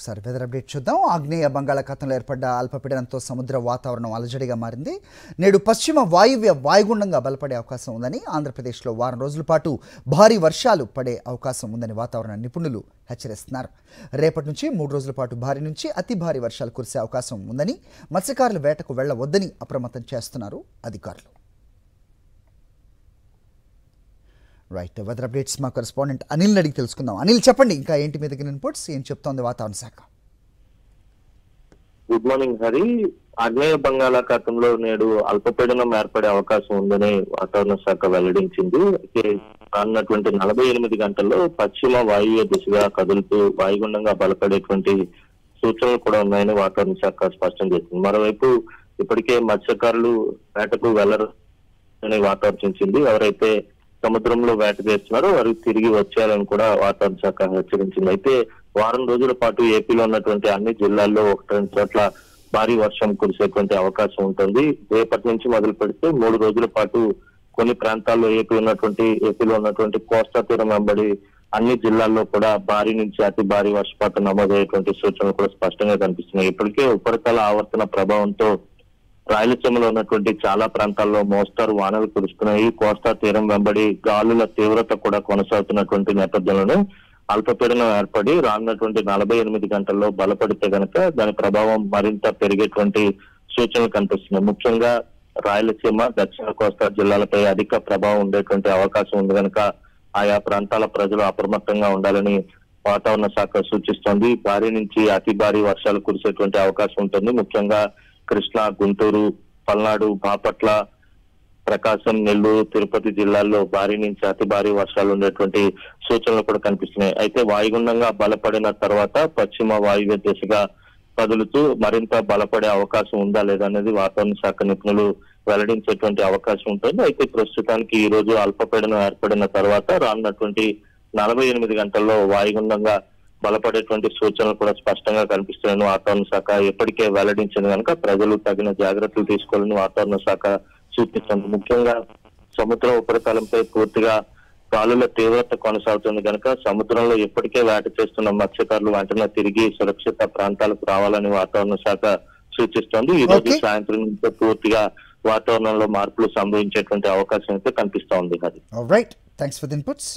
ఒకసారి weather update చూద్దాం. ఆగ్నేయ బంగాళాఖాతంలో ఏర్పడ్డ అల్పపీడనంతో సముద్ర వాతావరణం అలజడిగా మారింది. నేడు పశ్చిమ వాయువ్య వాయుగుండంగా బలపడే అవకాశం ఉందని, ఆంధ్రప్రదేశ్లో వారం రోజుల పాటు భారీ వర్షాలు పడే అవకాశం ఉందని వాతావరణ నిపుణులు హెచ్చరిస్తున్నారు. రేపటి నుంచి 3 రోజుల పాటు భారీ నుంచి అతి భారీ వర్షాలు కురిసే అవకాశం ఉందని, మత్స్యకారులు వేటకు వెళ్లవద్దని అప్రమత్తం చేస్తున్నారు అధికారులు. రైట్, వెదర్ అప్డేట్స్ మా కరెస్పాండెంట్ అనిల్ అడిగి తెలుసుకుందాం. అనిల్, చెప్పండి, ఇంకా ఏంటి మీ దగ్గర ఇన్పుట్స్, ఏం చెప్తోంది వాతావరణ శాఖ? Good morning Hari. ఆగ్నేయ బంగాళాఖాతంలో నేడు అల్పపీడనం ఏర్పడే అవకాశం ఉందని వాతావరణ శాఖ వెల్లడించింది. అయితే రానున్నటువంటి 48 గంటల్లో పశ్చిమ వాయువ్య దిశగా కదులుతూ వాయుగుండంగా బలపడేటువంటి సూచనలు కూడా ఉన్నాయని వాతావరణ శాఖ స్పష్టం చేసింది. మరోవైపు ఇప్పటికే మత్స్యకారులు వేటకు వెళ్లరు అని వాతావరించింది. ఎవరైతే సముద్రంలో వేట చేస్తున్నారో వారికి తిరిగి వచ్చేయాలని కూడా వాతావరణ శాఖ హెచ్చరించింది. అయితే వారం రోజుల పాటు ఏపీలో ఉన్నటువంటి అన్ని జిల్లాల్లో 1-2 చోట్ల భారీ వర్షం కురిసేటువంటి అవకాశం ఉంటుంది. రేపటి నుంచి మొదలు పెడితే 3 రోజుల పాటు కొన్ని ప్రాంతాల్లో ఏపీలో ఉన్నటువంటి కోస్తా తీరం వెంబడి అన్ని జిల్లాల్లో కూడా భారీ నుంచి అతి భారీ వర్షపాతం నమోదయ్యేటువంటి సూచనలు కూడా స్పష్టంగా కనిపిస్తున్నాయి. ఇప్పటికే ఉపరితల ఆవర్తన ప్రభావంతో రాయలసీమలో ఉన్నటువంటి చాలా ప్రాంతాల్లో మోస్తారు వానలు కురుస్తున్నాయి. కోస్తా తీరం వెంబడి గాలుల తీవ్రత కూడా కొనసాగుతున్నటువంటి నేపథ్యంలోనే అల్పపీడనం ఏర్పడి రానున్నటువంటి 48 గంటల్లో బలపడితే గనక దాని ప్రభావం మరింత పెరిగేటువంటి సూచనలు కనిపిస్తున్నాయి. ముఖ్యంగా రాయలసీమ, దక్షిణ కోస్తా జిల్లాలపై అధిక ప్రభావం ఉండేటువంటి అవకాశం ఉంది కనుక ఆయా ప్రాంతాల ప్రజలు అప్రమత్తంగా ఉండాలని వాతావరణ శాఖ సూచిస్తోంది. భారీ నుంచి అతి భారీ వర్షాలు కురిసేటువంటి అవకాశం ఉంటుంది. ముఖ్యంగా కృష్ణా, గుంటూరు, పల్నాడు, బాపట్ల, ప్రకాశం, నెల్లూరు, తిరుపతి జిల్లాల్లో భారీ నుంచి అతి భారీ వర్షాలు ఉండేటువంటి సూచనలు కూడా కనిపిస్తున్నాయి. అయితే వాయుగుండంగా బలపడిన తర్వాత పశ్చిమ వాయువ్య దిశగా కదులుతూ మరింత బలపడే అవకాశం ఉందా లేదా అనేది వాతావరణ శాఖ నిపుణులు వెల్లడించేటువంటి అవకాశం ఉంటుంది. అయితే ప్రస్తుతానికి ఈ రోజు అల్పపీడనం ఏర్పడిన తర్వాత రానున్నటువంటి 48 గంటల్లో వాయుగుండంగా బలపడేటువంటి సూచనలు కూడా స్పష్టంగా కనిపిస్తున్నాయని వాతావరణ శాఖ ఇప్పటికే వెల్లడించింది కనుక ప్రజలు తగిన జాగ్రత్తలు తీసుకోవాలని వాతావరణ శాఖ సూచిస్తుంది. ముఖ్యంగా సముద్ర ఉపరితలంపై పూర్తిగా గాలుల తీవ్రత కొనసాగుతుంది కనుక సముద్రంలో ఇప్పటికే వేట చేస్తున్న మత్స్యకారులు వెంటనే తిరిగి సురక్షిత ప్రాంతాలకు రావాలని వాతావరణ శాఖ సూచిస్తోంది. ఈ రోజు సాయంత్రం నుంచి పూర్తిగా వాతావరణంలో మార్పులు సంభవించేటువంటి అవకాశం అయితే కనిపిస్తా ఉంది. Right, thanks for the inputs.